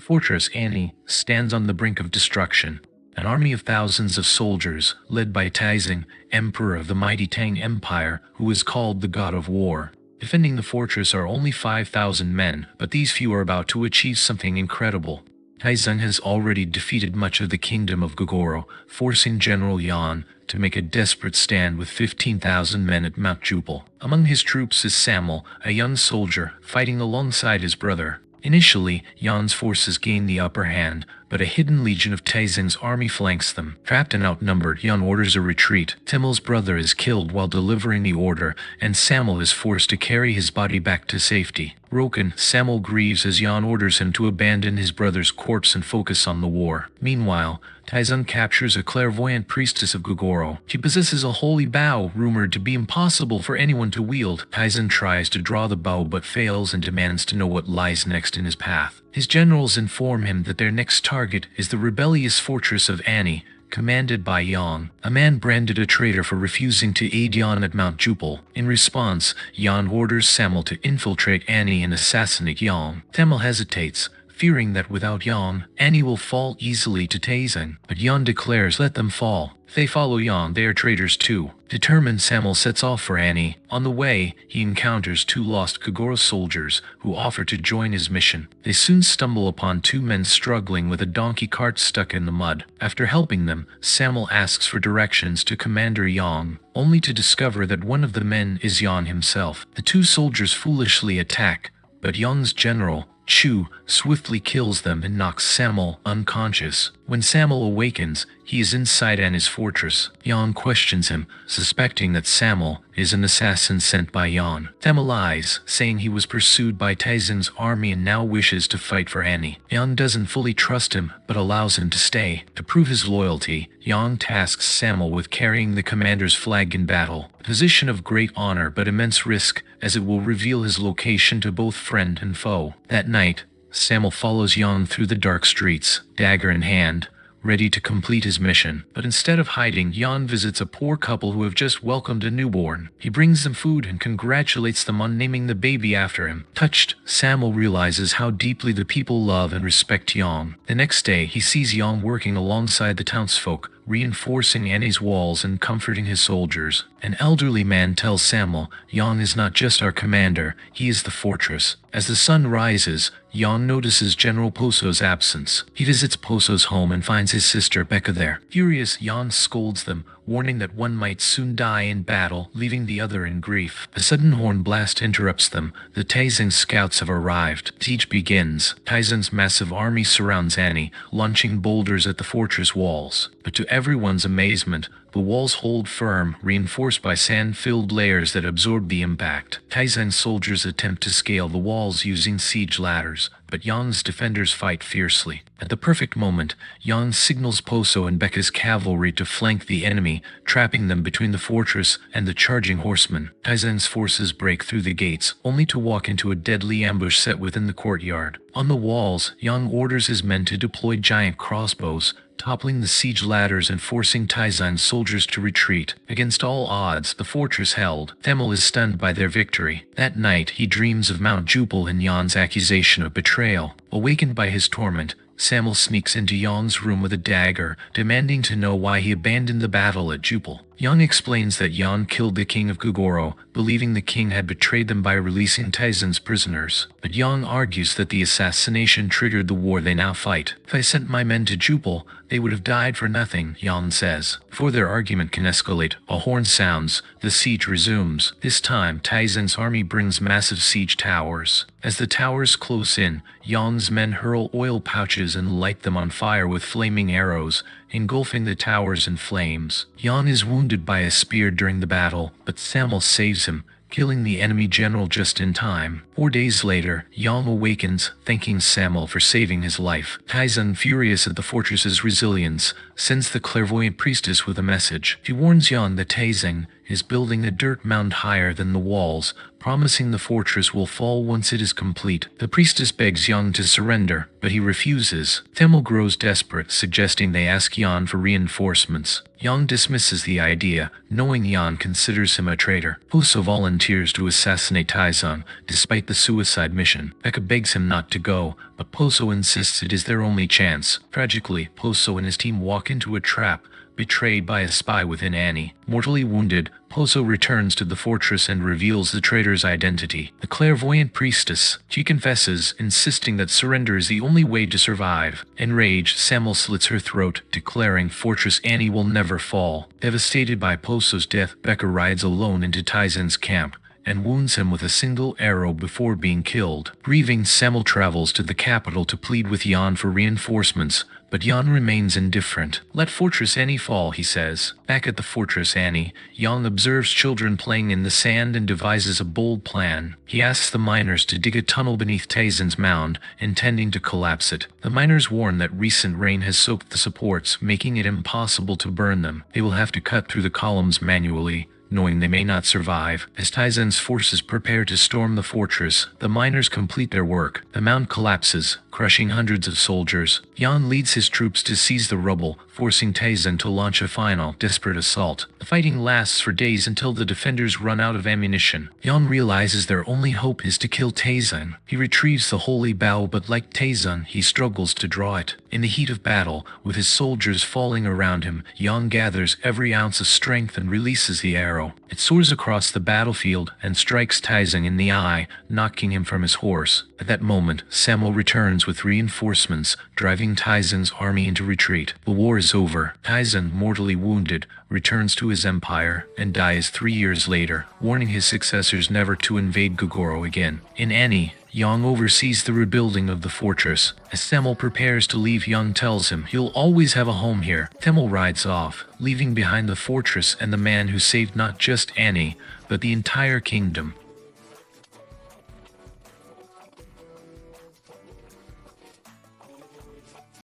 Fortress Annie stands on the brink of destruction. An army of thousands of soldiers, led by Taizong, emperor of the mighty Tang Empire, who is called the God of War. Defending the fortress are only 5,000 men, but these few are about to achieve something incredible. Taizong has already defeated much of the kingdom of Gogoro, forcing General Yan to make a desperate stand with 15,000 men at Mount Jupel. Among his troops is Samuel, a young soldier, fighting alongside his brother. Initially, Yan's forces gain the upper hand, but a hidden legion of Taizong's army flanks them. Trapped and outnumbered, Yan orders a retreat. Timil's brother is killed while delivering the order, and Samuel is forced to carry his body back to safety. Broken, Samuel grieves as Yan orders him to abandon his brother's corpse and focus on the war. Meanwhile, Taizong captures a clairvoyant priestess of Gogoro. She possesses a holy bow rumored to be impossible for anyone to wield. Taizong tries to draw the bow but fails and demands to know what lies next in his path. His generals inform him that their next target is the rebellious fortress of Annie, commanded by Yan. A man branded a traitor for refusing to aid Yan at Mount Jupel. In response, Yan orders Samuel to infiltrate Annie and assassinate Yan. Samuel hesitates, fearing that without Yan, Annie will fall easily to Taizong. But Yan declares, "Let them fall. If they follow Yan, they are traitors too." Determined, Samuel sets off for Annie. On the way, he encounters two lost Kogoro soldiers who offer to join his mission. They soon stumble upon two men struggling with a donkey cart stuck in the mud. After helping them, Samuel asks for directions to Commander Yang, only to discover that one of the men is Yan himself. The two soldiers foolishly attack, but Yang's general, Chu, swiftly kills them and knocks Samuel unconscious. When Samuel awakens, he is inside Annie's fortress. Yan questions him, suspecting that Samuel is an assassin sent by Yan. Samuel lies, saying he was pursued by Taizong's army and now wishes to fight for Annie. Yan doesn't fully trust him, but allows him to stay. To prove his loyalty, Yan tasks Samuel with carrying the commander's flag in battle. A position of great honor but immense risk, as it will reveal his location to both friend and foe. That night, Samuel follows Yan through the dark streets, dagger in hand, ready to complete his mission. But instead of hiding, Yan visits a poor couple who have just welcomed a newborn. He brings them food and congratulates them on naming the baby after him. Touched, Samuel realizes how deeply the people love and respect Yang. The next day, he sees Yang working alongside the townsfolk, reinforcing Annie's walls and comforting his soldiers. An elderly man tells Samuel, "Yang is not just our commander, he is the fortress." As the sun rises, Yang notices General Poso's absence. He visits Poso's home and finds his sister Becca there. Furious, Yang scolds them, warning that one might soon die in battle, leaving the other in grief. A sudden horn blast interrupts them. The Taizong scouts have arrived. Siege begins. Taizong's massive army surrounds Annie, launching boulders at the fortress walls. But to everyone's amazement, the walls hold firm, reinforced by sand-filled layers that absorb the impact. Taizong's soldiers attempt to scale the walls using siege ladders, but Yang's defenders fight fiercely. At the perfect moment, Yang signals Poso and Becca's cavalry to flank the enemy, trapping them between the fortress and the charging horsemen. Taizong's forces break through the gates, only to walk into a deadly ambush set within the courtyard. On the walls, Yang orders his men to deploy giant crossbows, toppling the siege ladders and forcing Taizong's soldiers to retreat. Against all odds, the fortress held. Samuel is stunned by their victory. That night, he dreams of Mount Jupel and Yan's accusation of betrayal. Awakened by his torment, Samuel sneaks into Yang's room with a dagger, demanding to know why he abandoned the battle at Jupel. Yang explains that Yang killed the king of Gogoro, believing the king had betrayed them by releasing Taizong's prisoners. But Yang argues that the assassination triggered the war they now fight. "If I sent my men to Jupel, they would have died for nothing," Yang says. Before their argument can escalate, a horn sounds. The siege resumes. This time, Taizong's army brings massive siege towers. As the towers close in, Yang's men hurl oil pouches and light them on fire with flaming arrows, engulfing the towers in flames. Yang is wounded by a spear during the battle, but Samuel saves him, killing the enemy general just in time. 4 days later, Yang awakens, thanking Samuel for saving his life. Taizong, furious at the fortress's resilience, sends the clairvoyant priestess with a message. She warns Yang that Taizong is building a dirt mound higher than the walls, promising the fortress will fall once it is complete. The priestess begs Yang to surrender, but he refuses. Samuel grows desperate, suggesting they ask Yang for reinforcements. Yang dismisses the idea, knowing Yang considers him a traitor. Poso volunteers to assassinate Taizong, despite despite the suicide mission. Becca begs him not to go, but Poso insists it is their only chance. Tragically, Poso and his team walk into a trap, betrayed by a spy within Annie. Mortally wounded, Poso returns to the fortress and reveals the traitor's identity. The clairvoyant priestess. She confesses, insisting that surrender is the only way to survive. Enraged, Samuel slits her throat, declaring Fortress Annie will never fall. Devastated by Poso's death, Becca rides alone into Taizen's camp and wounds him with a single arrow before being killed. Grieving, Samuel travels to the capital to plead with Jan for reinforcements, but Jan remains indifferent. Let Fortress Annie fall, he says. Back at the Fortress Annie, Jan observes children playing in the sand and devises a bold plan. He asks the miners to dig a tunnel beneath Taizen's mound, intending to collapse it. The miners warn that recent rain has soaked the supports, making it impossible to burn them. They will have to cut through the columns manually, knowing they may not survive. As Taizen's forces prepare to storm the fortress, the miners complete their work. The mound collapses, crushing hundreds of soldiers. Jan leads his troops to seize the rubble, forcing Taizen to launch a final, desperate assault. The fighting lasts for days until the defenders run out of ammunition. Jan realizes their only hope is to kill Taizen. He retrieves the holy bow, but like Taizen, he struggles to draw it. In the heat of battle, with his soldiers falling around him, Jan gathers every ounce of strength and releases the arrow. It soars across the battlefield and strikes Taizen in the eye, knocking him from his horse. At that moment, Samuel returns with reinforcements, driving Taizen's army into retreat. The war is over. Taizen, mortally wounded, returns to his empire and dies 3 years later, warning his successors never to invade Gogoro again. In Annie, Yang oversees the rebuilding of the fortress. As Samuel prepares to leave, Yang tells him he'll always have a home here. Samuel rides off, leaving behind the fortress and the man who saved not just Annie, but the entire kingdom.